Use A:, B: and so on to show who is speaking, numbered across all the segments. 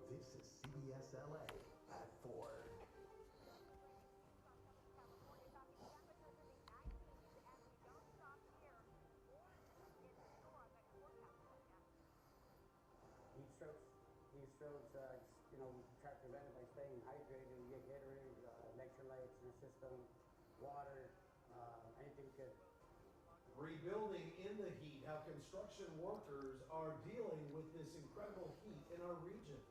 A: This is CBS LA at 4.
B: Heat strokes, try to prevent it by staying hydrated. You get Gatorade, electrolytes in your system, water, anything we could.
C: Rebuilding in the heat, how construction workers are dealing with this incredible heat in our region.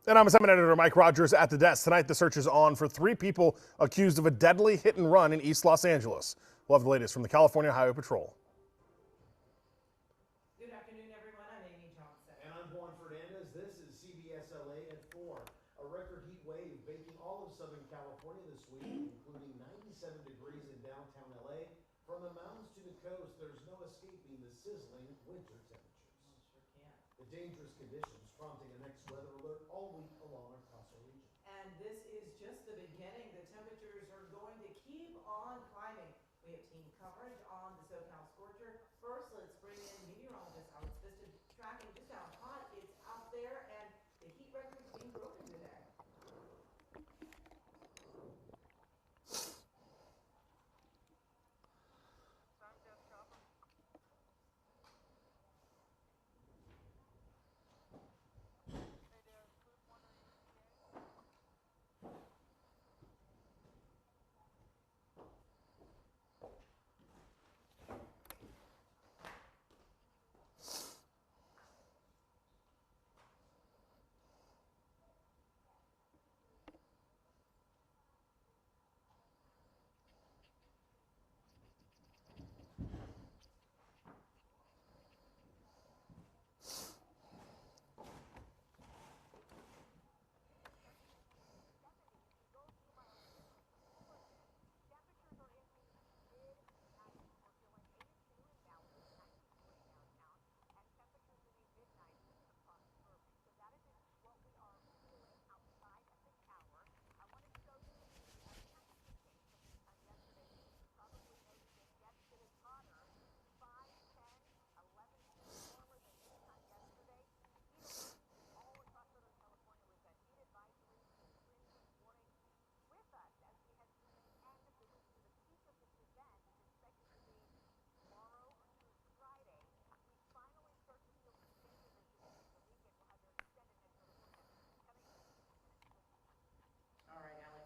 D: And I'm assignment editor Mike Rogers at the desk. Tonight, the search is on for 3 people accused of a deadly hit and run in East Los Angeles. We'll have the latest from the California Highway Patrol.
E: Good afternoon, everyone. I'm Amy Johnson.
C: And I'm Juan Fernandez. This is CBS LA at 4. A record heat wave baking all of Southern California this week, including 97 degrees in downtown LA. From the mountains to the coast, there's no escaping the sizzling winter temperatures.
E: Sure can.
C: The dangerous conditions prompting a next weather alert all week along across our region.
E: And this is just the beginning. The temperatures are going to keep on climbing. We have team coverage on the SoCal Scorcher. First, let's bring in meteorologist Alex Viston tracking just how hot it's out there and the heat records being broken today.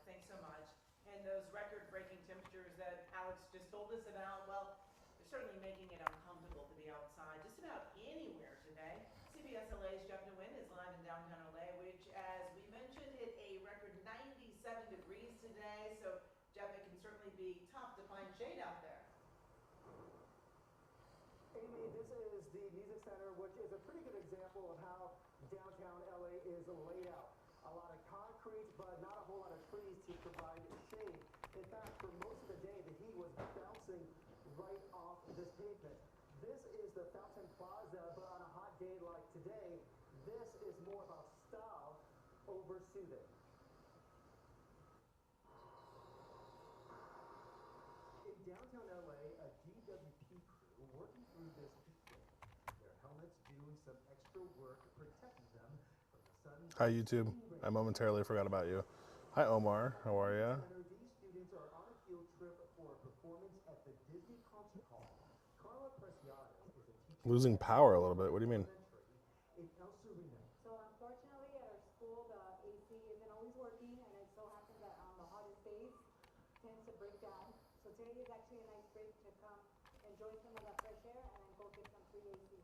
E: Thanks so much. And those record-breaking temperatures that Alex just told us about, well, they're certainly making it uncomfortable to be outside just about anywhere today. CBS LA's Jeff Nguyen is live in downtown LA, which, as we mentioned, hit a record 97 degrees today. So, Jeff, it can certainly be tough to find shade out there.
F: Amy, this is the Music Center, which is a pretty good example of how downtown LA is laid out. A lot of concrete, but not a whole lot of trees to provide shade. In fact, for most of the day, the heat was bouncing right off this pavement. This is the Fountain Plaza, but on a hot day like today, this is more about style over soothing. In downtown LA, a DWP crew working through this heat wave. Their helmets doing some extra work protecting them from the sun.
D: Hi, YouTube. I momentarily forgot about you. Hi, Omar. How are you?
F: These students are on a field trip for a performance at the Disney Concert Hall. Carla Preciado is a teacher.
D: Losing power a little bit. What do you mean?
F: In El Sereno.
G: So unfortunately, at our school, the AC isn't always working, and it so happens that on the hottest days, tends to break down. So today is actually a nice break to come enjoy some of that fresh air and then go get some free AC.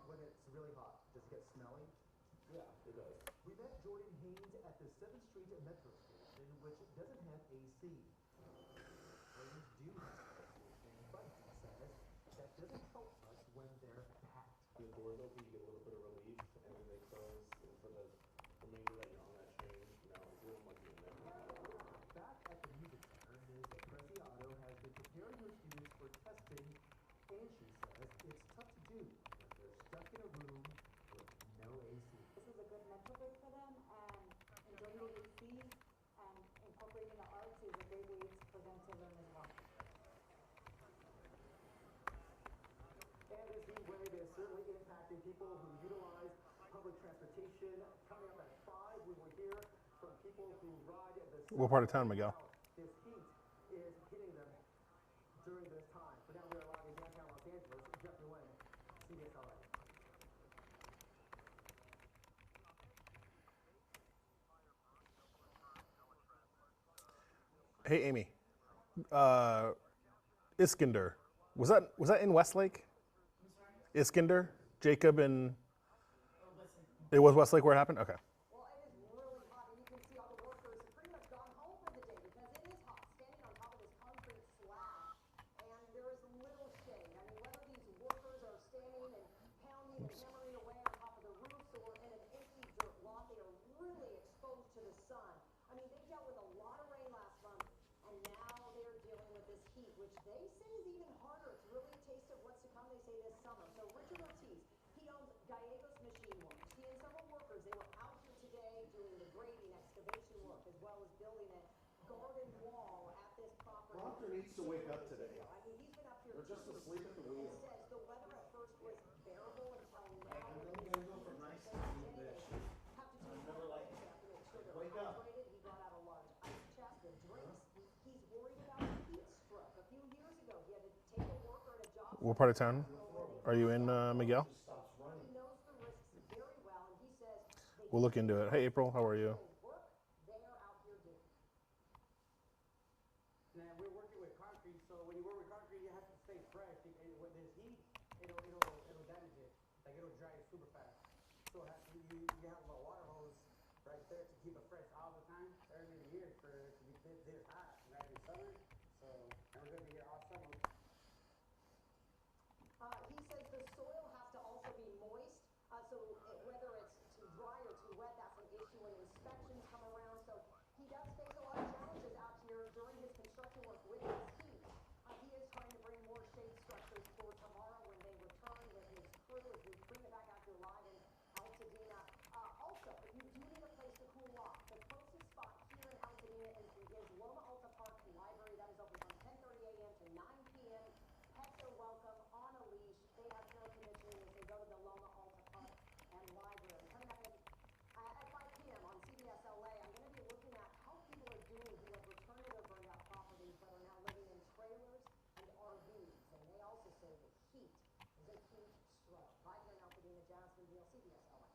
F: When it's really hot, does it get smelly?
C: Yeah, it does.
F: We met Jordan Haynes at the 7th Street Metro Station, which doesn't have AC. Trains do have air conditioning, but he says that doesn't help us when they're packed.
H: The doors open, you get a little bit of relief, and then they close. And for the remainder that you're on that train, it's a little mucky in there.
F: Back at the Music Center, Ms. Preciado has been preparing her students for testing, and she says it's tough to do when they're stuck in a room with no AC.
G: This is a good mental break for them, and enjoying the ACs and incorporating the arts is a great way for them to learn as well.
F: And as the asking people who utilize public transportation. Coming up at 5, we will hear from people who ride the
D: What part of town, Miguel?
F: This heat is hitting them during this time. For now, we are live in downtown Los Angeles. Jeff Nguyen, CBS LA.
D: Hey, Amy. Iskander. Was that in Westlake? Iskander? Jacob and... It was Westlake where it happened? Okay.
G: Well, it is really hot, and you can see all the workers have pretty much gone home for the day because it is hot, standing on top of this concrete slab, and there is little shade. I mean, whether these workers are standing and pounding and hammering away on top of the roofs or in an empty dirt lot, they are really exposed to the sun. I mean, they dealt with a lot of rain last month, and now they're dealing with this heat, which they say is even harder. It's really a taste of what's to come, they say, this summer. So Richard Ortiz, he owns Gallegos Machine Works. He and several workers, they were out here today doing the grading, excavation work, as well as building a garden wall at this property.
C: Proctor needs to wake up today.
G: I mean, he's been up here
C: They're just asleep at the
G: and
C: wheel.
G: says the weather at first was bearable until now.
C: And then we go from nice to heat this.
G: Have to
C: I
G: take
C: never liked
G: care
C: it.
G: to make sure they're
C: Wake up.
G: hydrated. He brought out a large ice chest with drinks. He's worried about heat stroke. A few years ago, he had to take a worker at a job.
D: What part of town are you in, Miguel?
C: Stops running.
G: He knows the risks very well, and he says they
D: We'll look into it. Hey, April, how are you?
G: work, they are out here doing.
B: Now, we're working with concrete, so when you work with concrete, you have to stay fresh. And with this heat, it'll damage it. Like, it'll dry it super fast. So you have a water hose right there to keep it fresh all the time, early in the year for it to be this hot, right in summer. So, and we're gonna be here all summer.
G: He says the soil has to also be moist, whether it's too dry or too wet, that's an issue when inspections come around. So he does face a lot of challenges out here during his construction work with this heat. He is trying to bring more shade structures for tomorrow when they return with his crew as we bring it back out here live in Altadena. Also, if you do need a place to cool off, the closest spot here in Altadena is Loma Alta Park Library. That is open from 10:30 a.m. to 9 p.m. Pets are welcome on a leash. They have no conditioning as they go to the Loma Alta Park and Library. Coming up at 5 p.m. on CBS LA, I'm going to be looking at how people are doing who have returned to their burned out properties but are now living in trailers and RVs. And they also say the heat is a heat stroke. Live here in Altadena, Jasmine Deal, CBS LA.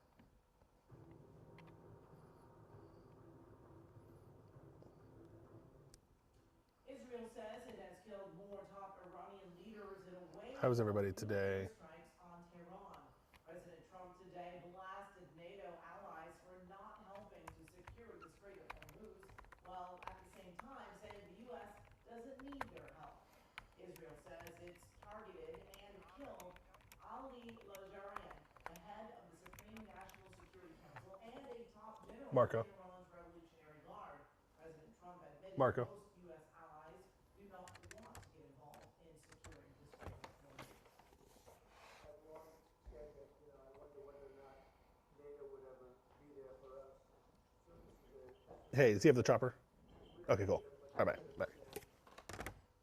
E: Israel says it has killed more top Iranian leaders in a wave
D: How is everybody
E: of
D: today?
E: strikes on Tehran. President Trump today blasted NATO allies for not helping to secure the Strait of Hormuz, while at the same time saying the U.S. doesn't need their help. Israel says it's targeted and killed Ali Lajarian, the head of the Supreme National Security Council and a top general
D: Marco.
E: in Iran's Revolutionary Guard. President Trump admitted
D: Marco.
E: most U.S. allies do not want to get involved in securing the Strait of Hormuz.
F: Everyone said that, I wonder whether or not NATO would ever be there for us. So this is
D: Hey, does he have the chopper? Okay, cool. Bye-bye. Bye.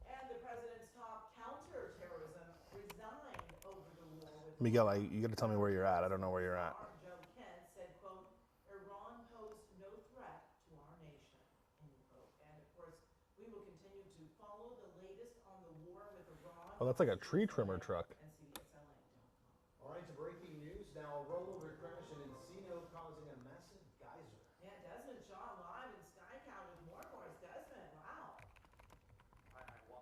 E: And the president's top counterterrorism resigned over the war with
D: Miguel, you got to tell me where you're at. I don't know where you're at.
E: Joe Kent said, quote, Iran posed no threat to our nation, end quote. And of course, we will continue to follow the latest on the war with Iran.
D: Oh, that's like a tree trimmer truck.
E: And CBSLA.com.
C: All right, to breaking news now. A rollover crash in Encino causing a massive geyser.
E: Yeah, Desmond Shaw live in Skytown with more for us. Desmond, wow.
I: So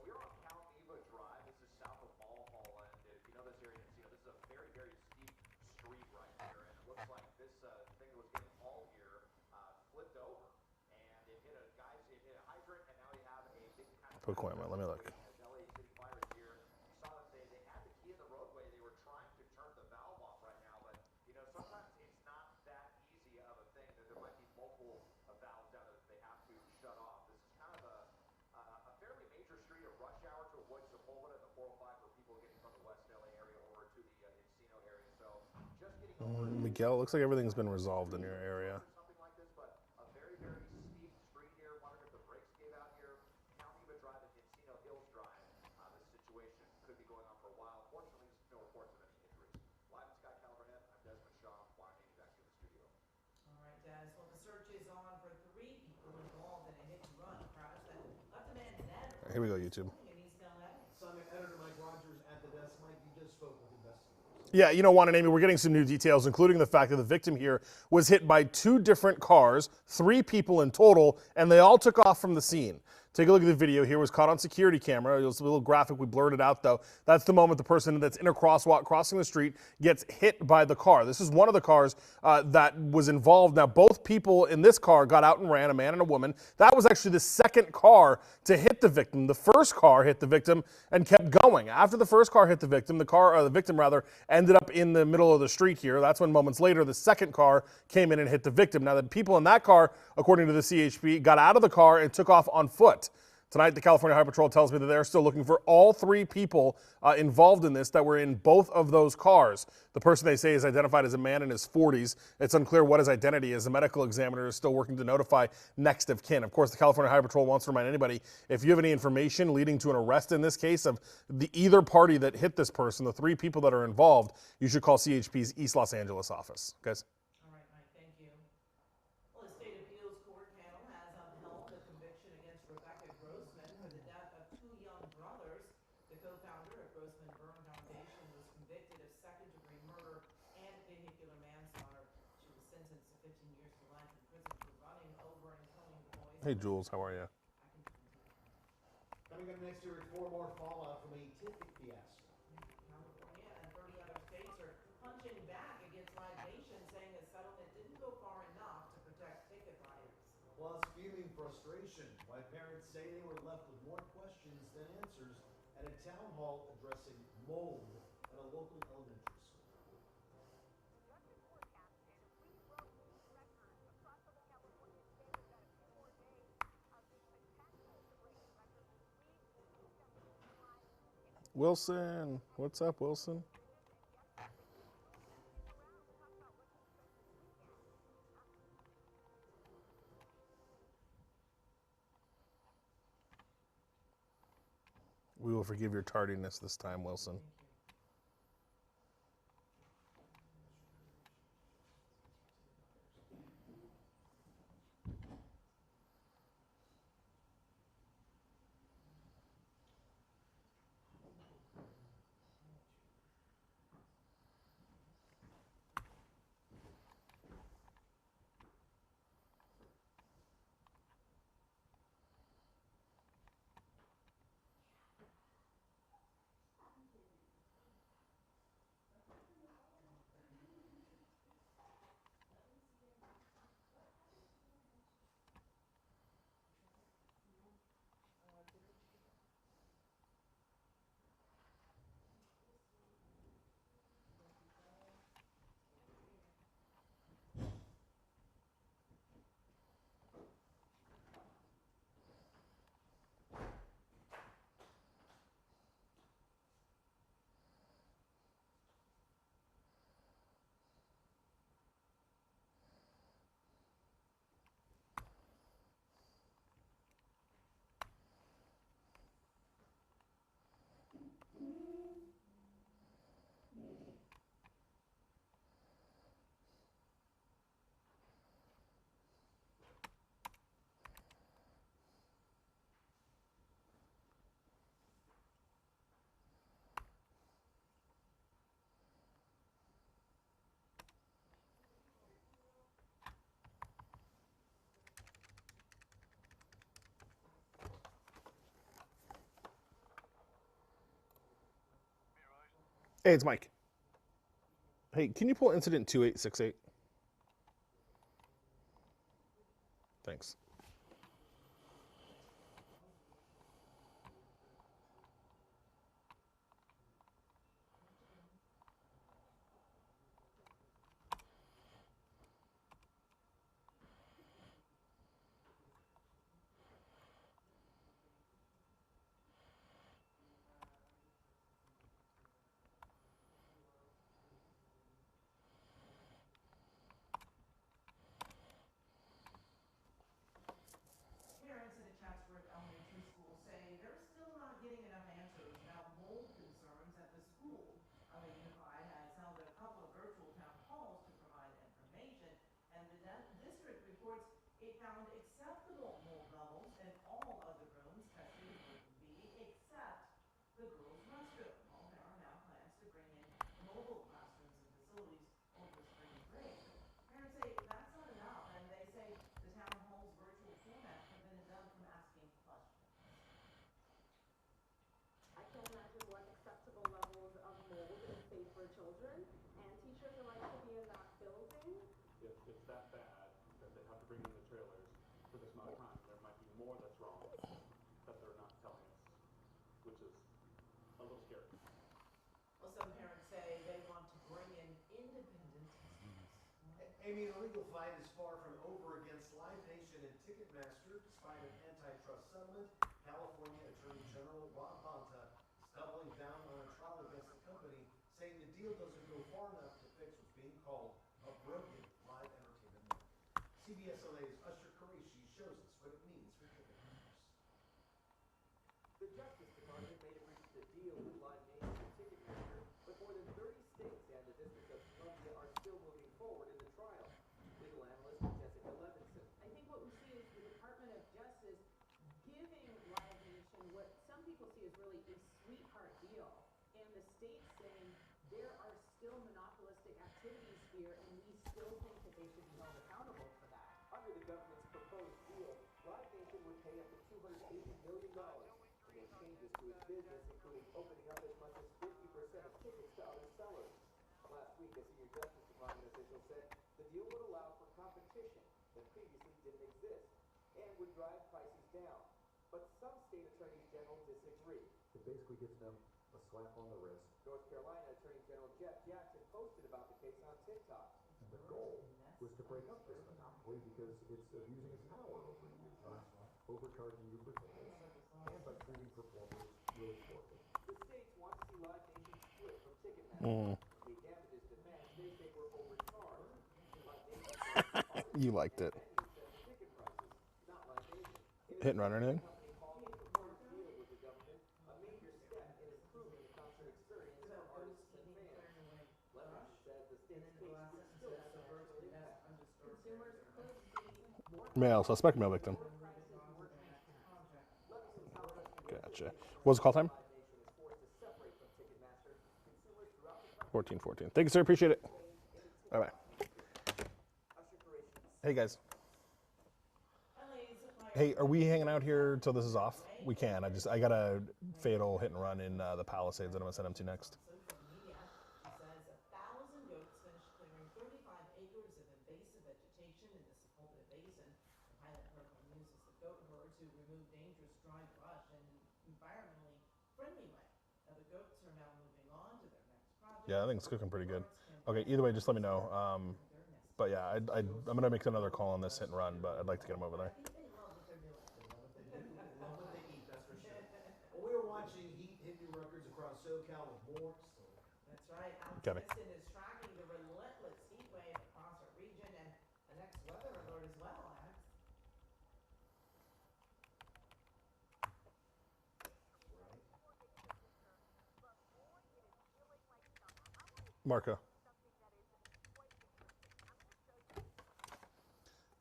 I: we're on Count Eva Drive. This is south of Mulholland. If you know this area, this is a very, very steep street right here. And it looks like this thing that was getting hauled here flipped over. And it hit a hydrant, and now you have a big kind of...
D: Equipment, let me look.
I: As LA City Fire is here, you saw that they had the key in the roadway. They were trying to turn the valve off right now, but sometimes it's not that easy of a thing. There might be multiple valves down there that they have to shut off. This is kind of a fairly major street, a rush hour to avoid Sepulveda and the 405 for people getting from the West LA area over to the Encino area. So just getting over
D: Miguel, looks like everything's been resolved in your area.
I: something like this, but a very, very steep street here. Wondering if the brakes gave out here. Count Eva Drive and Encino Hills Drive. This situation could be going on for a while. Fortunately, there's no reports of any injuries.
E: says, well, the search is on for 3 people involved in a hit and run crash that left a man dead.
D: Here we go, YouTube.
E: In East LA.
C: Simon, editor Mike Rogers at the desk. Mike, you just spoke with investigators.
D: Yeah, you know, Juan and Amy, we're getting some new details, including the fact that the victim here was hit by 2 different cars, 3 people in total, and they all took off from the scene. Take a look at the video here. It was caught on security camera. It was a little graphic. We blurred it out, though. That's the moment the person that's in a crosswalk crossing the street gets hit by the car. This is one of the cars that was involved. Now, both people in this car got out and ran, a man and a woman. That was actually the second car to hit the victim. The first car hit the victim and kept going. After the first car hit the victim, the victim ended up in the middle of the street here. That's when moments later the second car came in and hit the victim. Now, the people in that car, according to the CHP, got out of the car and took off on foot. Tonight, the California Highway Patrol tells me that they're still looking for all 3 people involved in this that were in both of those cars. The person they say is identified as a man in his 40s. It's unclear what his identity is. The medical examiner is still working to notify next of kin. Of course, the California Highway Patrol wants to remind anybody, if you have any information leading to an arrest in this case of either party that hit this person, the 3 people that are involved, you should call CHP's East Los Angeles office. Guys?
E: All right, Mike, thank you. Well, the state appeals court panel has upheld the conviction against Rebecca Grossman for the death of 2 young brothers. The co-founder of Grossman Burn Foundation was convicted of second-degree murder and vehicular manslaughter. She was sentenced to 15 years to life in prison for running over and killing the boys.
D: Hey, Jules, how are you?
C: Coming up next year, 4 more fallout from a ticket fiasco.
E: California and 30 other states are punching back against Live Nation, saying the settlement didn't go far enough to protect ticket buyers.
C: Plus, fuming frustration. Why parents say they were left with more questions than answers at a town hall addressing mold at a local elementary school.
D: Wilson, what's up, Wilson? We will forgive your tardiness this time, Wilson. Hey, it's Mike. Hey, can you pull incident 2868? Thanks.
C: Amy, the legal fight is far from over against Live Nation and Ticketmaster. Despite an antitrust settlement, California Attorney General Rob Bonta is doubling down on a trial against the company, saying the deal doesn't go far enough to fix what's being called a broken live entertainment market. CBSLA's Usher Qureshi shows us what it means for ticket owners.
I: The Justice Department may have reached a deal with Live Nation and Ticketmaster, but more than 30 states and the District of Columbia are still moving forward in the trial. Legal analyst Jessica Levinson.
E: I think what we see is the Department of Justice giving Live Nation what some people see as really a sweetheart deal, and the state saying there are still monopolistic activities here, and we still think that they should be held accountable for that.
I: Under the government's proposed deal, Live Nation would pay up to $280 million to make changes to its business, including opening up as much as 50% of tickets to other sellers. Last week, a senior Justice Department official said the deal would allow for competition that previously didn't exist and would drive prices down. But some state attorneys general disagree.
A: It basically gives them a slap on the wrist.
I: North Carolina Attorney General Jeff Jackson posted about the case on TikTok.
A: The goal was to break up this monopoly because it's abusing its power over you, overcharging you for tickets, and by treating performers really poorly.
I: The states want to see Live Nation split from Ticketmaster. The damages defense, they say were overcharged. Live Nation
D: You liked it.
I: ticket prices, not Live Nation.
D: Hit and run or anything?
I: Company called the proposed deal with the government a major step in improving the concert experience for artists and fans. Levinson says the state's case would still have a national impact.
E: Consumers could see more
D: Male, suspect male victim.
E: prices, more transparent contracts.
D: Gotcha. What was the call time?
I: Live Nation is forced to separate from Ticketmaster. Consumers throughout the country
D: 14:14. Thank you, sir. Appreciate it. Bye bye.
I: Usher Qureshi.
D: Hey guys.
E: LA's fire
D: Hey, are we hanging out here till this is off? We can. I got a fatal hit and run in the Palisades that I'm gonna send him to next.
E: social media. He says 1,000 goats finished clearing 35 acres of invasive vegetation in the Sepulveda Basin. The pilot program uses the goat herd to remove dangerous dry brush in an environmentally friendly way. Now the goats are now moving on to their next project.
D: Yeah, I think it's cooking pretty good. Okay, either way, just let me know. But yeah, I'm gonna make another call on this hit and run, but I'd like to get him over there.
E: I think they love what they're doing.
C: Love what they eat, that's for sure. Well, we were watching Heat hit new records across SoCal with more.
E: That's right. Alex
D: Got it.
E: Gibson is tracking the relentless heat wave across our region and the next weather alert as well, Alex.
D: Marco.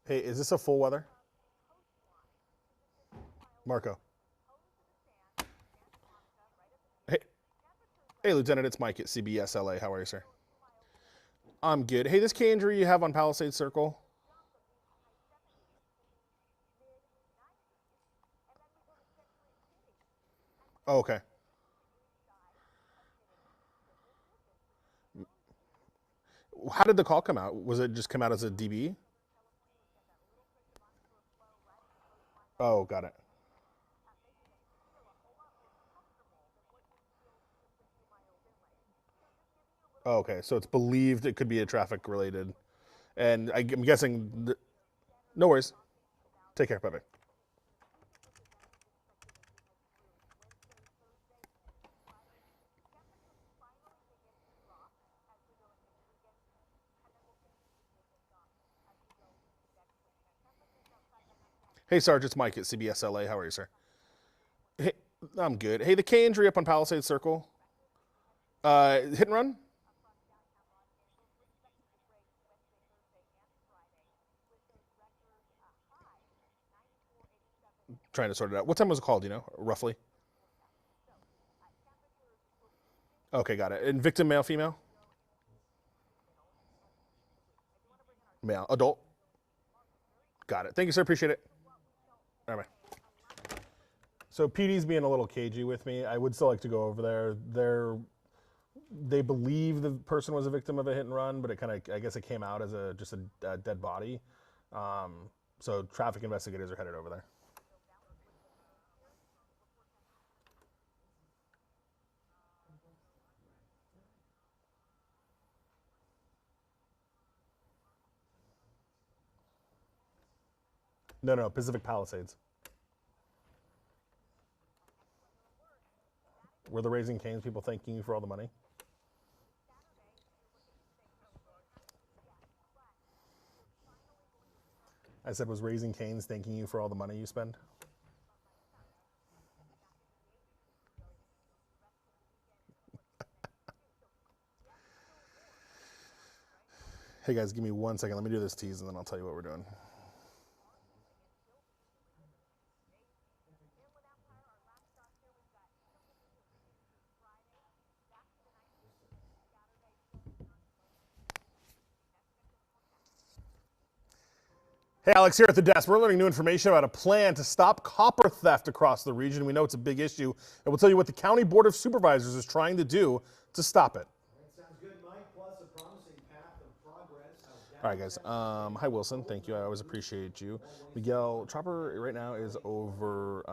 D: Hey, is this a full weather? Marco. Hey, hey, Lieutenant, it's Mike at CBS LA. How are you, sir? I'm good. Hey, this K injury you have on Palisades Circle. Oh, okay. How did the call come out? Was it just come out as a DB? Oh, got it. Oh, okay, so it's believed it could be a traffic related, and I'm guessing. No worries. Take care. Bye bye. Hey, Sarge, it's Mike at CBS LA. How are you, sir? Hey, I'm good. Hey, the K injury up on Palisades Circle. Hit and run? Trying to sort it out. What time was it called, do you know, roughly? Okay, got it. And victim, male, female? Male. Adult? Got it. Thank you, sir. Appreciate it. All right. So PD's being a little cagey with me. I would still like to go over there. They believe the person was a victim of a hit and run, but it kind of, I guess it came out as just a dead body. So traffic investigators are headed over there. No, Pacific Palisades. Were the Raising Cane's people thanking you for all the money? I said, was Raising Cane's thanking you for all the money you spend? Hey guys, give me 1 second. Let me do this tease and then I'll tell you what we're doing. Hey, Alex here at the desk. We're learning new information about a plan to stop copper theft across the region. We know it's a big issue, and we'll tell you what the County Board of Supervisors is trying to do to stop it.
C: That sounds good, Mike, plus a promising path of progress.
D: All right, guys. Hi, Wilson. Thank you. I always appreciate you. Miguel, Chopper right now is over.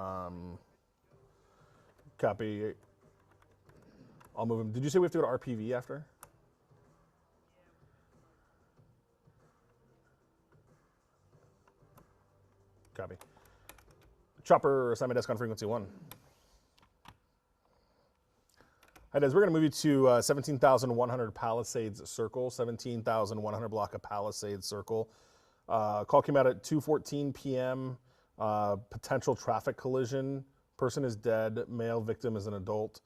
D: Copy. I'll move him. Did you say we have to go to RPV after? Copy. Chopper, assign my desk on frequency 1. Hi, Des. We're going to move you to 17,100 Palisades Circle, 17,100 block of Palisades Circle. Call came out at 2:14 p.m. Potential traffic collision. Person is dead. Male victim is an adult.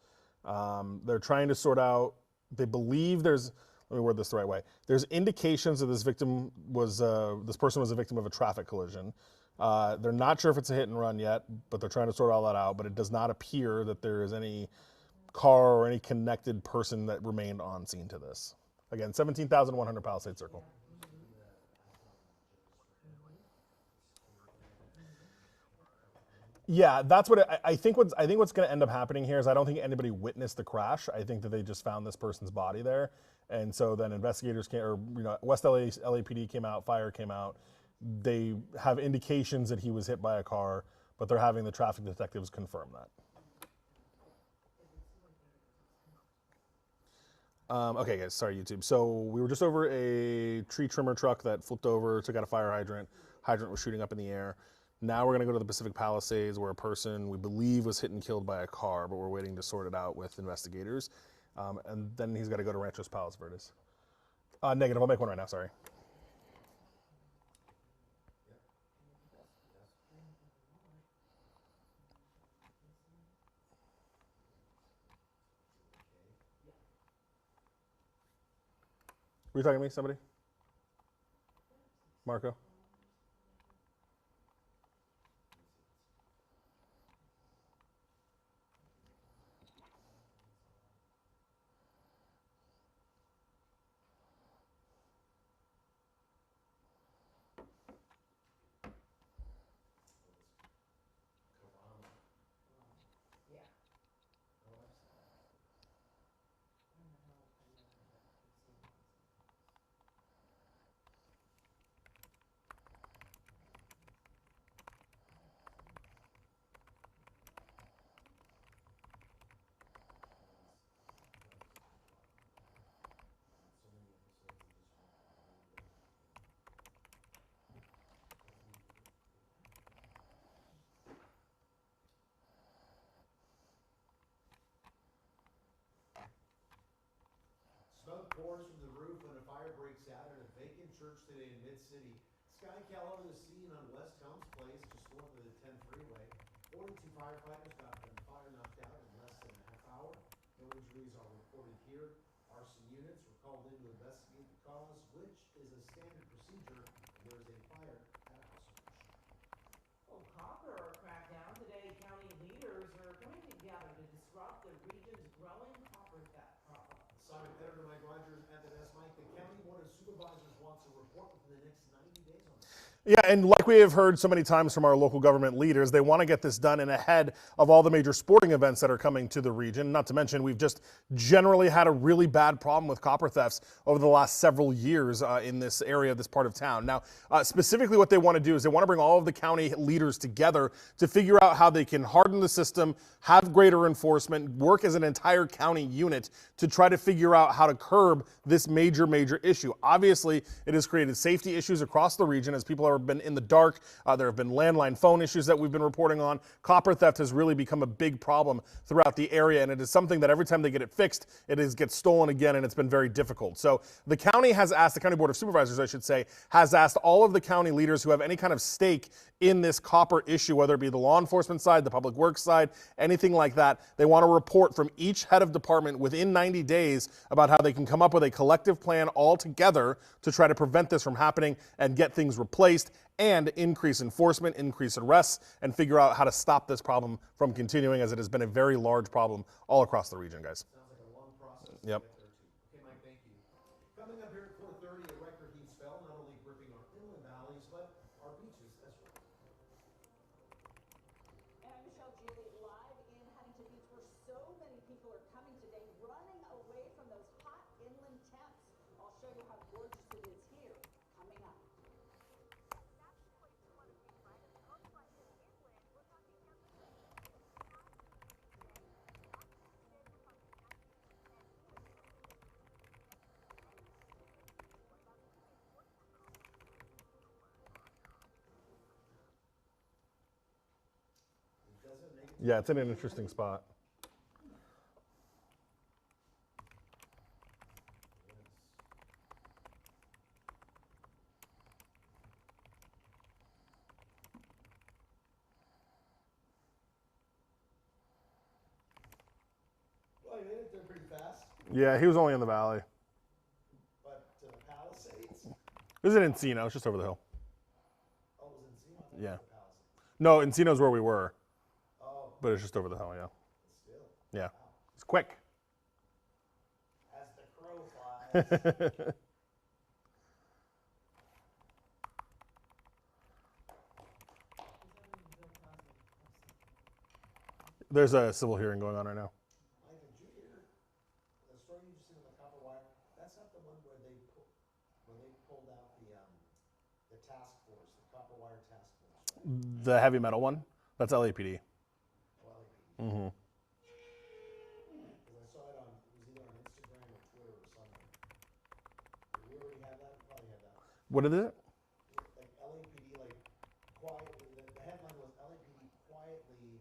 D: They're trying to sort out, they believe there's, let me word this the right way. There's indications that this victim was, this person was a victim of a traffic collision. They're not sure if it's a hit and run yet, but they're trying to sort all that out. But it does not appear that there is any car or any connected person that remained on scene to this. Again, 17,100 Palisade Circle. Yeah, that's what I think. What's going to end up happening here is I don't think anybody witnessed the crash. I think that they just found this person's body there, and so then investigators came, or West LA LAPD came out, fire came out. They have indications that he was hit by a car, but they're having the traffic detectives confirm that. Okay, guys, sorry, YouTube. So we were just over a tree trimmer truck that flipped over, took out a fire hydrant. Hydrant was shooting up in the air. Now we're going to go to the Pacific Palisades where a person we believe was hit and killed by a car, but we're waiting to sort it out with investigators. And then he's got to go to Ranchos Palos Verdes. Negative, I'll make one right now, sorry. Were you talking to me, somebody? Marco?
C: Smoke pours from the roof when a fire breaks out at a vacant church today in Mid-City. Skycal over the scene on West Helms Place, just north of the 10 freeway. 42 firefighters got the fire knocked out in less than a half hour. No injuries are reported here. Arson units were called in to investigate the cause, which is a standard procedure when there is a fire at a house of worship.
E: Well, copper crackdown today. County leaders are coming together to disrupt the region's growing copper theft problem.
C: Simon Editor Mike Rogers at the desk. Mike, the County Board of Supervisors wants a report within the next 90 days on this.
D: Yeah, and like we have heard so many times from our local government leaders, they want to get this done in ahead of all the major sporting events that are coming to the region. Not to mention, we've just generally had a really bad problem with copper thefts over the last several years in this area, this part of town. Now, specifically what they want to do is they want to bring all of the county leaders together to figure out how they can harden the system, have greater enforcement, work as an entire county unit to try to figure out how to curb this major issue. Obviously, it has created safety issues across the region as people are have been in the dark. There have been landline phone issues that we've been reporting on. Copper theft has really become a big problem throughout the area, and it is something that every time they get it fixed, gets stolen again, and it's been very difficult. So the county has asked, the County Board of Supervisors, I should say, has asked all of the county leaders who have any kind of stake in this copper issue, whether it be the law enforcement side, the public works side, anything like that. They want a report from each head of department within 90 days about how they can come up with a collective plan all together to try to prevent this from happening and get things replaced and increase enforcement, increase arrests, and figure out how to stop this problem from continuing, as it has been a very large problem all across the region, guys.
C: Sounds like a long process.
D: Yep.
C: To get there too. Okay, Mike, thank you. Coming up here at 4:30, a record heat spell, not only gripping our inland valleys, but our beaches as well.
G: And I'm Michelle Julie, live in Huntington Beach, where so many people are coming today, running away from those hot inland temps. I'll show you how gorgeous it is here, coming up.
D: Yeah, it's in an interesting spot.
C: Well, you made it there pretty fast,
D: Yeah, he was only in the valley.
C: but to the Palisades.
D: It was in Encino. It's just over the hill.
C: Oh, it was Encino? I thought
D: Yeah.
C: it was the Palisades.
D: No, Encino's where we were,
C: Oh,
D: but it's just over the hill, yeah.
C: still.
D: Yeah. It's quick.
C: As the crow flies.
D: There's a civil hearing going on right now.
C: Mike, did you hear the story you just seen on the copper wire? That's not the one where they pulled out the task force, the copper wire task force, right?
D: The heavy metal one? That's LAPD.
C: Well,
D: Mm-hmm.
C: because I saw it on, it was either on Instagram or Twitter or something. Did we already have that? Probably had that.
D: What is it?
C: Like LAPD, like quietly, the headline was LAPD quietly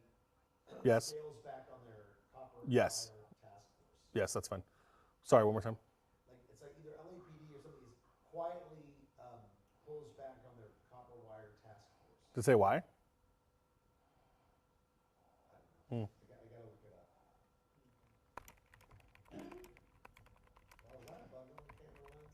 D: Yes.
C: scales back on their copper
D: Yes.
C: wire task force.
D: Yes, that's fine. Sorry, one more time.
C: Like it's like either LAPD or somebody quietly pulls back on their copper wire task force.
D: Did it say why?
C: I gotta look it up. Oh, is that a bug on the camera lens?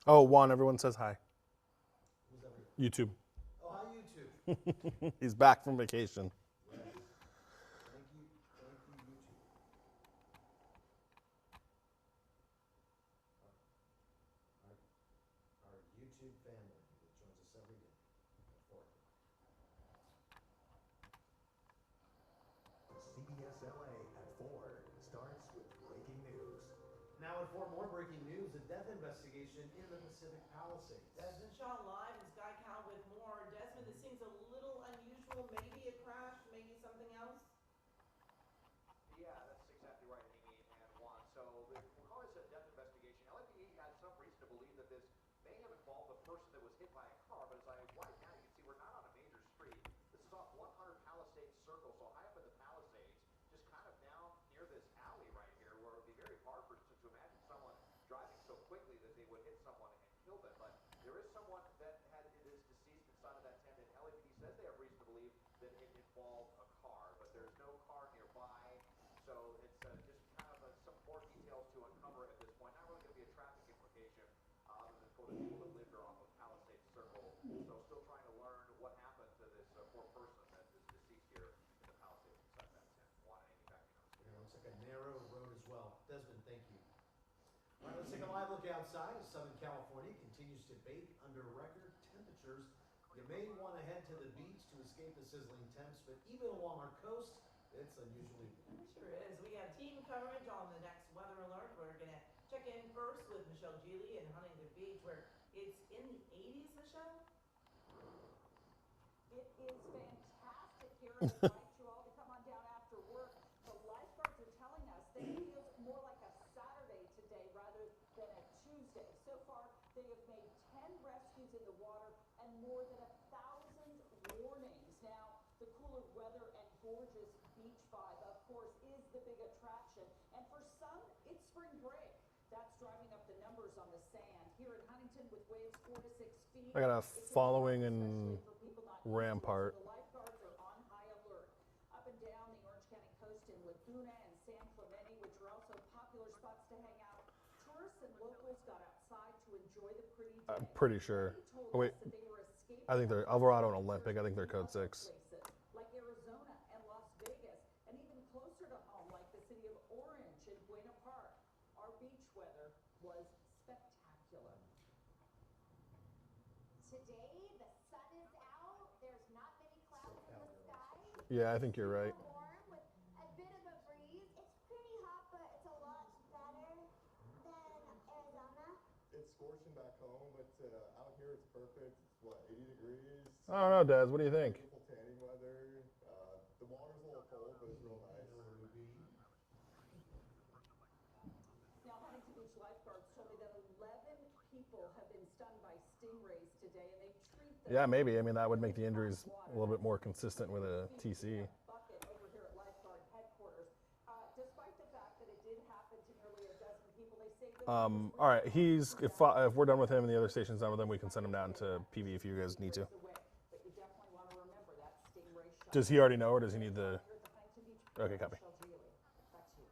D: Oh, Juan, everyone says hi.
C: Who's that?
D: YouTube.
C: Oh, hi YouTube.
D: He's back from vacation.
C: Thank you, YouTube. Our YouTube family that joins us every day at 4 o'clock.
A: CBS LA at 4 starts with breaking news.
C: Now at 4, more breaking news, a death investigation in the Pacific Palisades.
E: Desmond Shaw live in Sky Cal with more. Desmond, this seems a little unusual. Maybe a crash, maybe something else.
I: Yeah, that's exactly right, Amy and Juan. So we'll call this a death investigation. LAPD had some reason to believe that this may have involved a person that was hit by a car, but as I right now you can see we're not on a major street. This is off 100 Palisades Circle, so high up in the Palisades, just kind of down near this alley right here, where it would be very hard for to imagine someone driving so quickly that they would hit someone and kill them. But there is someone that is deceased inside of that tent, and LAPD says they have reason to believe that it involved a car, but there's no car nearby. So it's just kind of some more details to uncover at this point. Not really going to be a traffic implication other than for the people that live here off of Palisades Circle. So still trying to learn what happened to this poor person that is deceased here in the Palisades inside that tent. Juan and Amy, back to you.
C: Looks like a narrow road as well. Desmond, thank you. All right, let's take a live My look outside is Southern California continues to bake under record temperatures. You may want to head to the beach to escape the sizzling temps, but even along our coast, it's unusually
E: It sure is. We have team coverage on the next weather alert. We're going to check in first with Michelle Geely in Huntington Beach, where it's in the 80s, Michelle?
G: It is fantastic here. I invite you all to come on down after work. The lifeguards are telling us that it feels more like a Saturday today rather than a Tuesday. So far, they have made 10 rescues in the water and more than 1,000 warnings. Now, the cooler weather and gorgeous beach vibe, of course, is the big attraction. And for some, it's spring break. That's driving up the numbers on the sand. Here in Huntington with waves 4 to 6 feet.
D: I got a
G: it's
D: following
G: especially
D: and
G: for people not
D: Rampart.
G: The lifeguards are on high alert. Up and down the Orange County coast in Laguna and San Clemente, which are also popular spots to hang out. Tourists and locals got outside to enjoy the pretty day.
D: I'm pretty sure.
G: Many told
D: Oh, wait.
G: us that they were escaping
D: I think they're
G: from
D: Alvarado and
G: places
D: Olympic. I think they're code 6.
G: places like Arizona and Las Vegas, and even closer to home like the city of Orange and Buena Park. Our beach weather was spectacular.
J: Today, the sun is out. There's not many clouds in the sky.
D: Yeah, I think you're right.
J: Super warm with a bit of a breeze. It's pretty hot, but it's a lot better than Arizona.
H: It's scorching back home, but out here it's perfect. It's what, 80 degrees?
D: I don't know, Des. What do you think?
H: Beautiful tanning weather. The water's a little cold, but it's real nice.
G: Now, Huntington Beach lifeguards told me that 11 people have been stung by stingrays today, and they treat them.
D: Yeah, maybe. I mean, that would make the injuries a little bit more consistent with a TC.
G: Bucket over here at lifeguard headquarters. Despite the fact that it did happen to nearly a dozen people, they say that
D: All right, if we're done with him and the other station's done with him, we can send him down to PV if you guys need to.
G: But you definitely want to remember that stingray shot.
D: Does he already know, or does he need the?
G: Here at the Huntington Beach
D: Okay, copy.
G: Michelle Geely, back to you.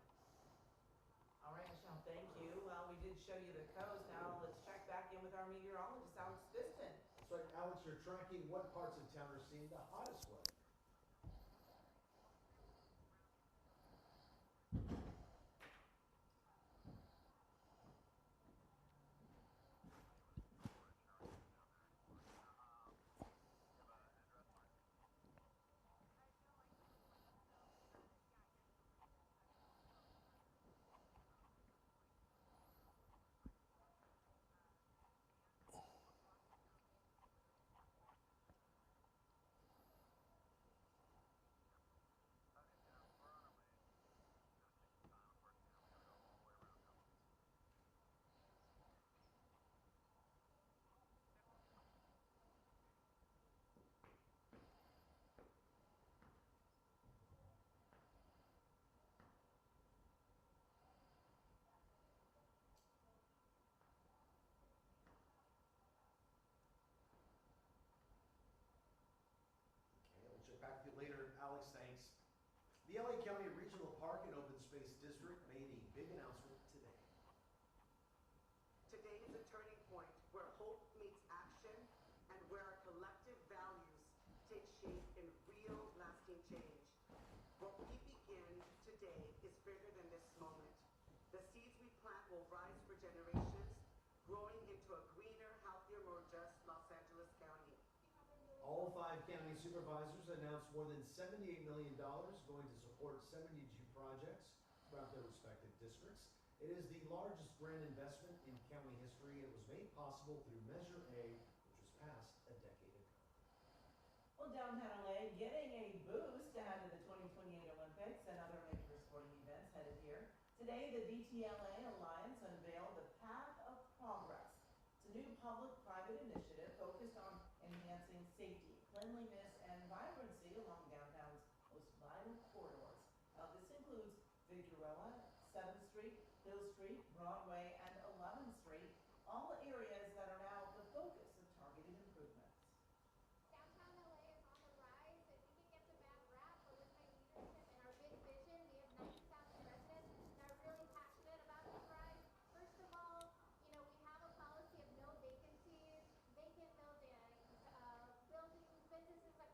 E: All right, Michelle, thank you. Well, we did show you the coast. Now let's check back in with our meteorologist, Alex Piston.
C: So, Alex, you're tracking what parts of town are seeing the hottest weather. Check back with you later, Alex. Thanks. The LA County Regional Park and Open Space District made a big announcement today.
B: Today is a turning point where hope meets action and where our collective values take shape in real lasting change. What we begin today is bigger than this moment. The seeds we plant will rise for generations, growing into a greener, healthier, more just Los Angeles County.
C: All 5 county supervisors announced more than $78 million going to support 72 projects throughout their respective districts. It is the largest grant investment in county history. It was made possible through Measure A, which was passed a decade ago.
E: Well, downtown LA getting a boost ahead of the 2028 Olympics and other major sporting events headed here. Today, the DTLA Alliance unveiled the Path of Progress. It's a new public-private initiative focused on enhancing safety, cleanliness, and vibrancy along downtown's most vital corridors. This includes Figueroa, 7th Street, Hill Street, Broadway, and 11th Street, all areas that are now the focus of targeted improvements.
J: Downtown LA is on the rise. I think it gets a bad rap, but with my leadership and our big vision, we have 90,000 residents that are really passionate about this rise. First of all, we have a policy of no vacancies, vacant buildings, businesses that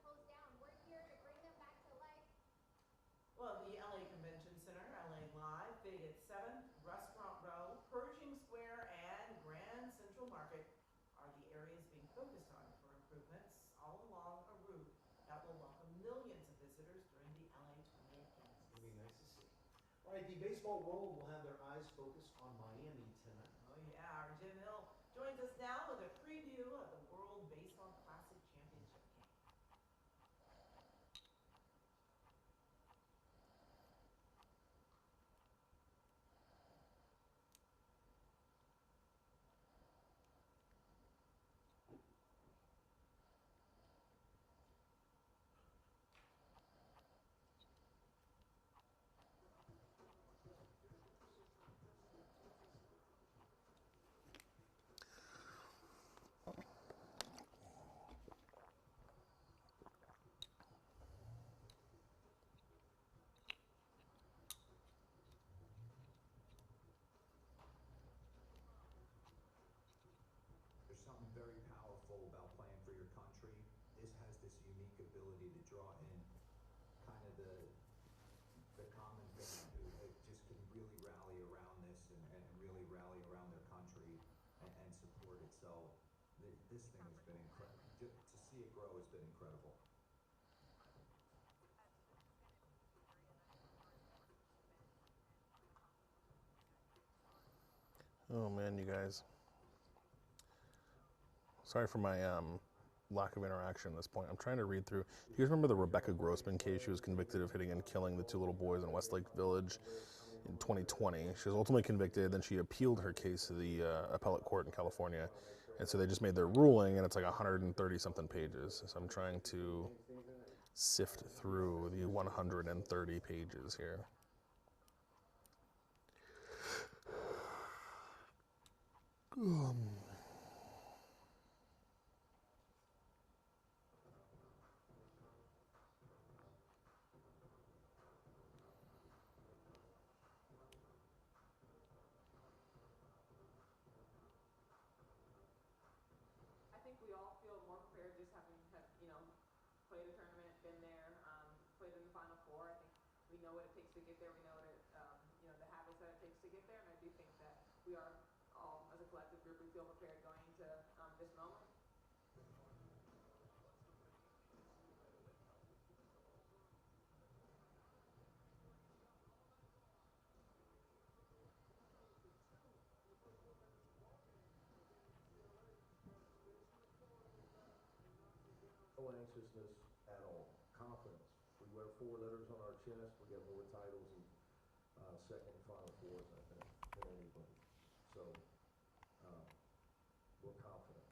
C: All right, the baseball world will have their eyes focused on Miami tonight.
E: Oh yeah, our Jim Hill joins us now with a preview of the World Baseball Classic Championship game.
A: There's something very powerful about playing for your country. This has this unique ability to draw in kind of the common fan who just can really rally around this and really rally around their country and support it. So this thing has been incredible. To see it grow has been incredible.
D: Oh man, you guys. Sorry for my lack of interaction at this point. I'm trying to read through. Do you guys remember the Rebecca Grossman case? She was convicted of hitting and killing the 2 little boys in Westlake Village in 2020. She was ultimately convicted, then she appealed her case to the appellate court in California. And so they just made their ruling, and it's like 130 something pages. So I'm trying to sift through the 130 pages here.
E: I think we all feel more prepared just having played a tournament, been there, played in the Final Four. I think we know what it takes to get there. We know what the habits that it takes to get there, and I do think that we are all, as a collective group, we feel prepared going into this moment.
A: No anxiousness at all. Confidence. We wear 4 letters on our chest. We got more titles and second and Final Fours, I think, than anybody. So we're confident.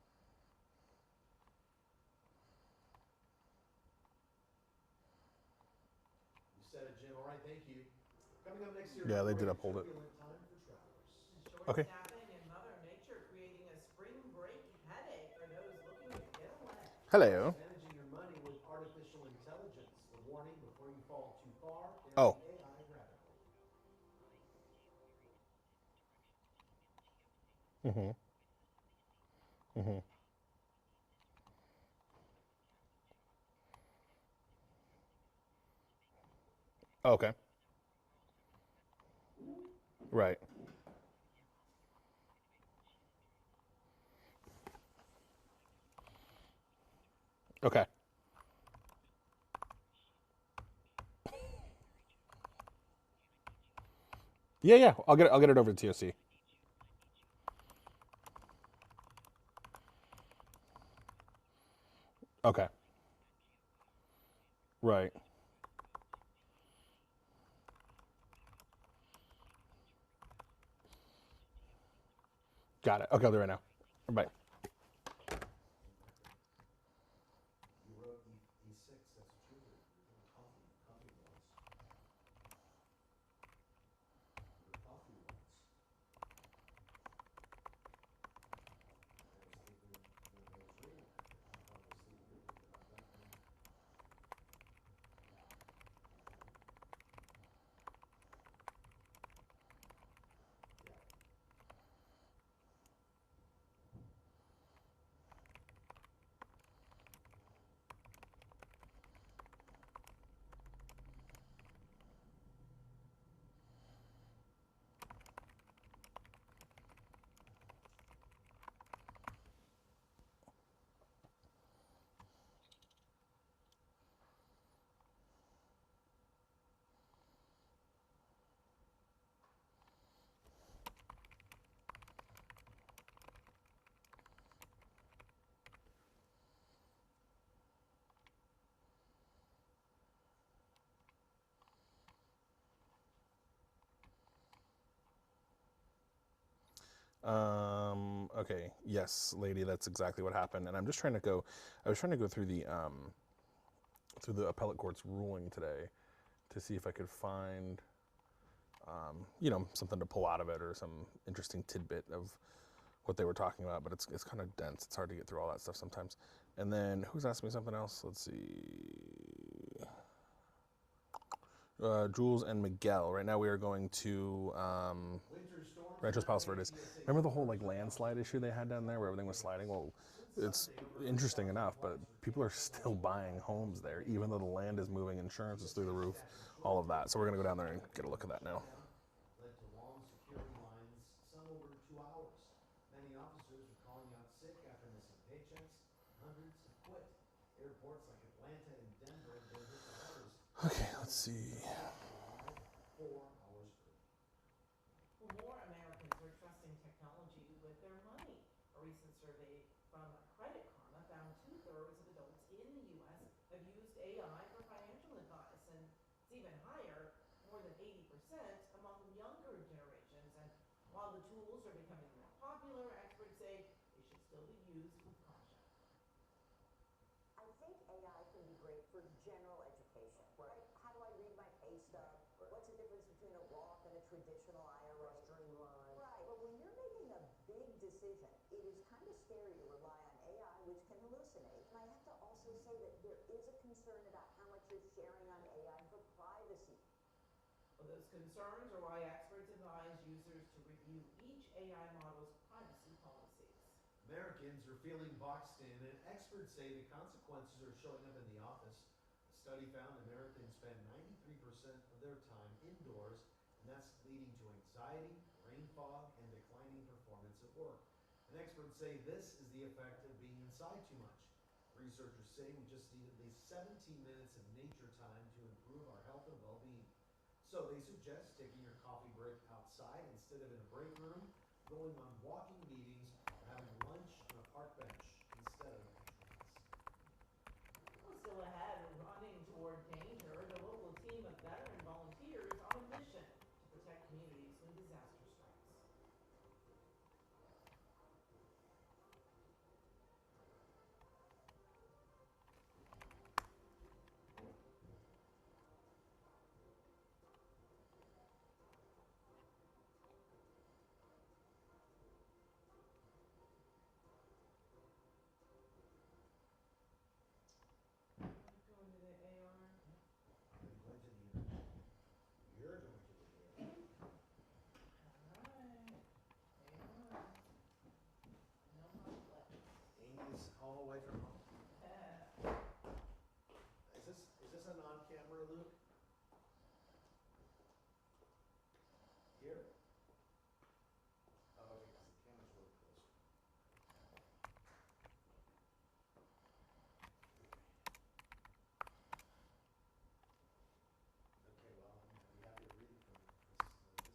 C: You said it, Jim. All right, thank you. Coming up next year.
D: Yeah, they did uphold it.
C: Turbulent time for travelers.
E: Short
D: Okay.
E: staffing and Mother Nature creating a spring break headache for those looking to get away.
D: Hello.
C: Managing your money with artificial intelligence. The warning before you fall too far.
D: Oh.
C: The AI rabbit hole.
D: Mm-hmm. Mm-hmm. Okay. Right. Okay. Yeah, yeah. I'll get it over to TOC. Okay. Right. Got it. Okay, I'll do it right now. Bye.
C: You wrote E6. That's true. Your coffee ones. Your coffee ones.
D: Okay, yes, lady, that's exactly what happened. And I'm just trying to go. I was trying to go through the appellate court's ruling today to see if I could find, something to pull out of it or some interesting tidbit of what they were talking about. But it's kind of dense. It's hard to get through all that stuff sometimes. And then who's asking me something else? Let's see. Jules and Miguel. Right now we are going to Ranchos Palos Verdes. Remember the whole landslide issue they had down there where everything was sliding? Well, it's interesting enough, but people are still buying homes there, even though the land is moving, insurance is through the roof, all of that. So we're gonna go down there and get a look at that now.
C: Led to long security lines, some over 2 hours. Many officers are calling out sick after missing paychecks. Hundreds have quit. Airports like Atlanta and Denver have been hit the hardest.
D: Okay, let's see.
C: 4 hours early.
E: Well, more Americans are trusting technology with their money. A recent survey from Credit Karma found 2/3 of adults in the U.S. have used AI for financial advice, and it's even higher, more than 80% among younger generations. And while the tools are becoming more popular, experts say they should still be used with caution.
K: I think AI can be great for general education. Right. How do I read my pay stub? Right. What's the difference between a Roth and a traditional IRA?
B: Streamline.
K: Right. But when you're making a big decision, it is kind of scary to rely on AI, which can hallucinate. And I have to also say that there is a concern about how much you're sharing on AI for privacy.
E: Well, those concerns are why experts advise users to review each AI model's privacy policies.
C: Americans are feeling boxed in, and experts say the consequences are showing up in the office. A study found Americans spend 93% of their time indoors, and that's leading to anxiety, brain fog, and declining performance at work. And experts say this is the effect of being inside too much. Researchers say we just need at least 17 minutes of nature time to improve our health and well-being. So they suggest taking your coffee break outside instead of in a break room, going on walking meetings, or having lunch on a park bench instead of entrance.
E: Well, still ahead, running toward danger, the local team of veteran volunteers on a mission to protect communities when disaster strikes. Going to the AR.
C: I'm going to the internet. You're going to the internet.
E: Alright. AR. No conflict.
C: Amy's home away from home. Is this an on-camera, Luke? Here? Oh, okay, because the camera's really close. Okay, well, I'm gonna be happy to read it from this distance.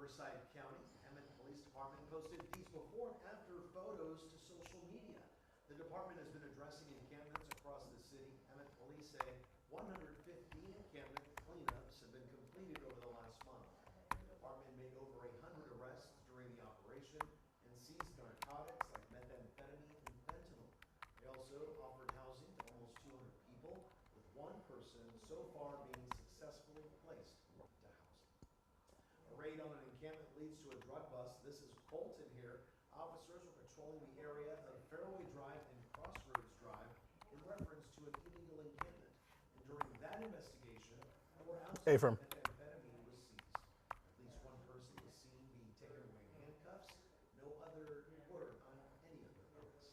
C: Riverside County, Emmett Police Department posted these before and after photos to social media. The department has been addressing encampments across the city. Emmett Police say 115 encampment cleanups have been completed over the last month. The department made over 100 arrests during the operation and seized narcotics like methamphetamine and fentanyl. They also offered housing to almost 200 people, with one person so far being successfully placed to housing. A raid on an encampment leads to a drug bust. This is Colton here. Officers were patrolling the area of Fairway Drive and Crossroads Drive in reference to an illegal encampment. And during that investigation, over ounces
D: Hey,
C: of
D: From.
C: methamphetamine was seized. At least one person was seen being taken away in handcuffs. No other word on any other arrests.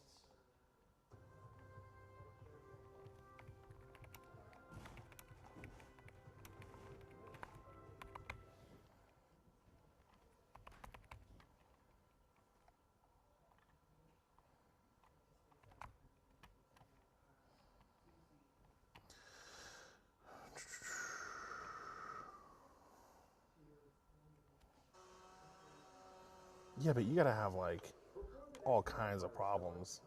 D: Yeah, but you gotta have like all kinds of problems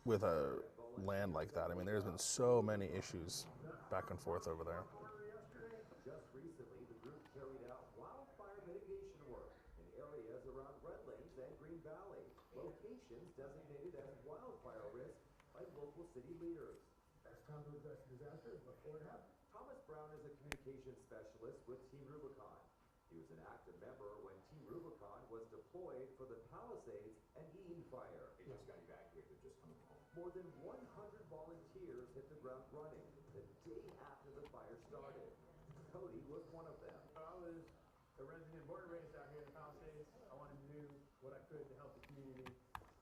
D: with a land like that. I mean, there's been so many issues back and forth over there.
I: Just recently, the group carried out wildfire mitigation work in areas around Redlands and Green Valley, locations designated as wildfire risk by local city leaders.
F: It's time to address disasters before it happens.
I: Thomas Brown is a communications specialist with Team Rubicon. He was an active member when Team Rubicon was deployed for the Palisades and Eaton fire.
A: They just got evacuated, just coming home.
I: More than 100 volunteers hit the ground running the day after the fire started. Cody was one of them.
B: I was a resident, born and raised out here in the Palisades. I wanted to do what I could to help the community.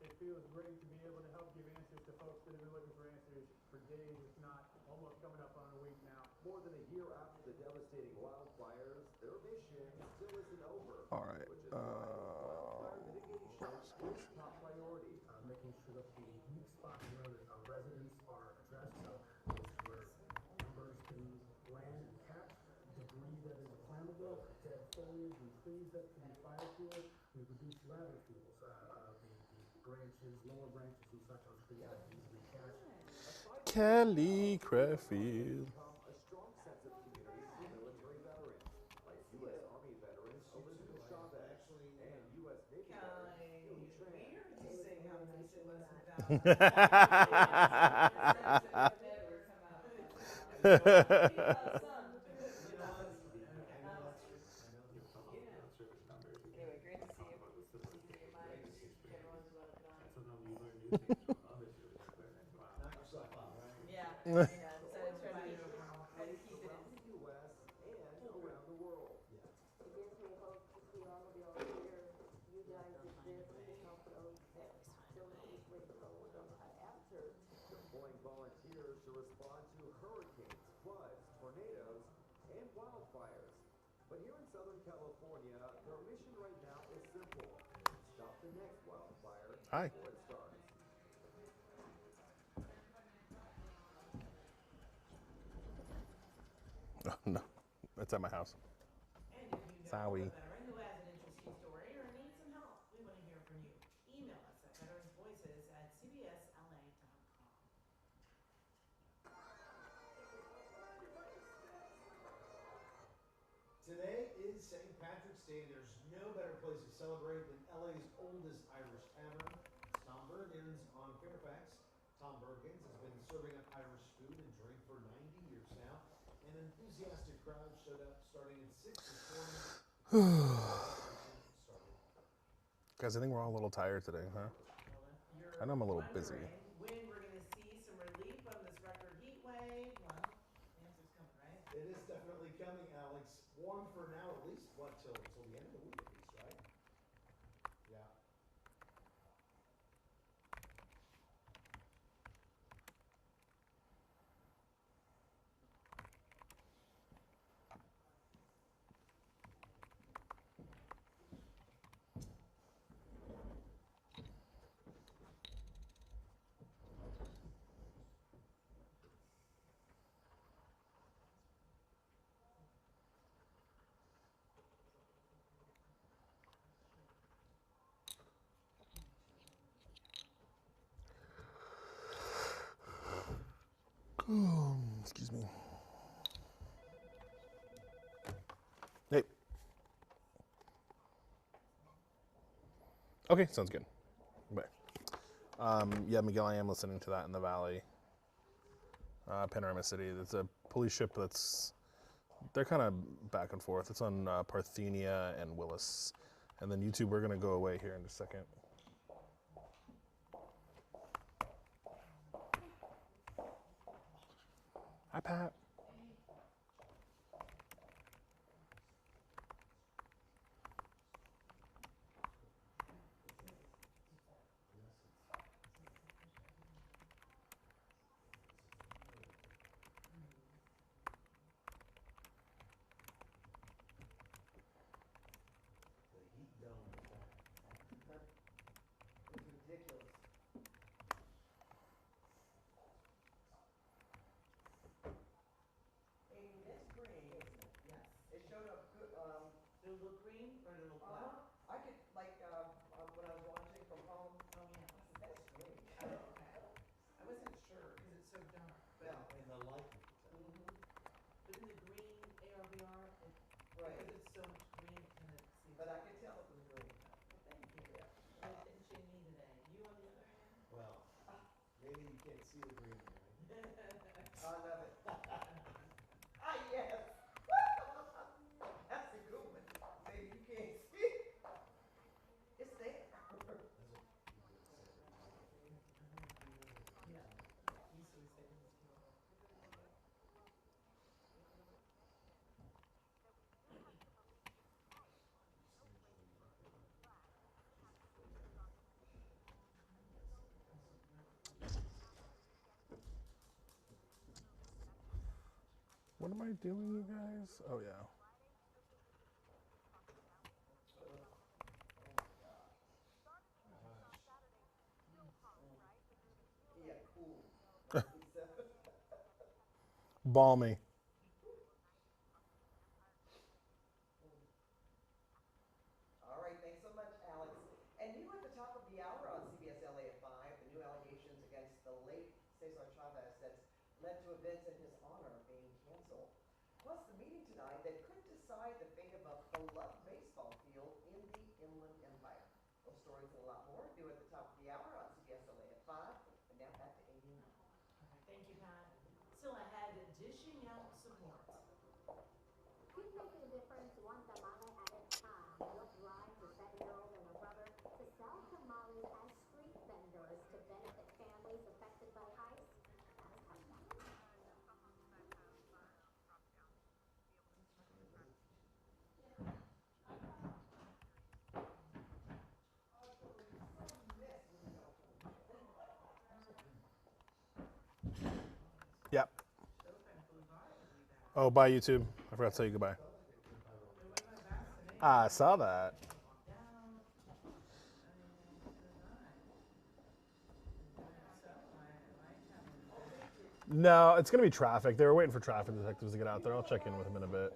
B: It feels great to be able to help give answers to folks that have been looking for answers for days, if not almost coming up on a week now.
I: More than a year after the devastating wildfires, their mission still isn't over.
D: All right.
I: Which is why wildfire mitigation is top priority.
F: Making sure that the weak spots where our residents are addressed, so it's where numbers can land and catch, debris that is flammable, dead foliage and trees that can be fire fuel. We reduce ladder fuels, the branches, lower branches and such on trees that easily catch.
D: Kelly Creffield.
I: A strong sense of community for military veterans, like U.S. Army veterans Elizabeth Chavez and U.S. Navy veteran Haley Tran.
E: You say how nice it was Anyway, great to see you. Your mind, everyone's about to die.
F: Sometimes you learn new things from others.
C: Knock yourself out, right?
E: Yeah, so it's try to keep it.
I: Around the U.S. and around the world.
K: It gives me hope to see all of y'all here. You guys exist to help those that don't easily told after.
I: Deploying volunteers to respond to hurricanes, floods, tornadoes, and wildfires. But here in Southern California, their mission right now is simple. Stop the next wildfire
D: Hi.
I: before it starts.
D: Oh, no, it's at my house.
E: And if you know
D: Sorry.
E: a veteran who has an interesting story or needs some help, we want to hear from you. Email us at veteransvoices@cbsla.com.
C: Today is St. Patrick's Day, and there's no better place to celebrate than LA's oldest Irish tavern, Tom Bergen's on Fairfax. Tom Bergen's has been serving up Irish food and drink for 90 years now. An enthusiastic crowd showed up starting at 6 this morning.
D: Guys, I think we're all a little tired today, huh? I know I'm a little busy.
E: When we're going to see some relief from this record heat wave, well, the answer's coming, right?
C: It is definitely coming, Alex. Warm for now, at least, what, till the end of the week, at least, right? Yeah.
D: Excuse me. Hey. Okay, sounds good. Bye. Yeah, Miguel, I am listening to that in the valley. Panorama City. It's a police ship that's, they're kind of back and forth. It's on Parthenia and Willis. And then YouTube, we're going to go away here in a second. Hi, Pat.
C: The heat dome effect.
B: It's ridiculous.
E: Amy, this green, yes, it showed up good, did it look green or did it look black?
B: I could, like, when I was watching from home,
E: Oh, yeah.
B: I said, that's great.
E: Oh, okay. I wasn't sure because it's so dark, but,
B: Yeah.
C: In the light.
E: but in the green ARVR, it,
B: Right.
E: because it's so much green, it kind of seems.
B: But I could tell it was green.
E: Well, thank you.
B: Yeah.
E: What didn't you need today? You on the other hand?
C: Well, maybe you can't see the green there, right?
B: I love it. Ah, yes. That's a good one. Maybe you can't see. It's there.
E: Yeah. You so we say this too.
D: What am I doing, you guys? Oh, yeah.
B: Yeah, cool.
D: Balmy.
B: All right, thanks so much, Alex. And new at the top of the hour on CBS LA at 5, the new allegations against the late Cesar Chavez that's led to events in his honor being canceled. Plus, the meeting tonight that could decide the fate of a beloved baseball field in the Inland Empire. Those stories and a lot more new at the top of the hour on CBS LA at 5. And now back to Amy and Mike.
E: All right, thank you, Pat. Still ahead, dishing out support.
J: Keep making a difference one tamale at a time. What drives a 7-year-old and her brother to sell tamales as street vendors to benefit families affected by ICE? That's coming up.
D: Yep.
E: Showtime flew by with you back.
D: Oh, bye, YouTube. I forgot to tell you goodbye.
E: It went by fast today.
D: I saw that.
E: Walk down. I mean, good night. So, I have
D: No, it's going to be traffic. They were waiting for traffic detectives to get out there. I'll check in with them in a bit.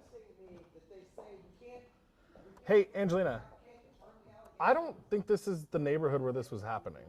D: Hey, Angelina. I don't think this is the neighborhood where this was happening.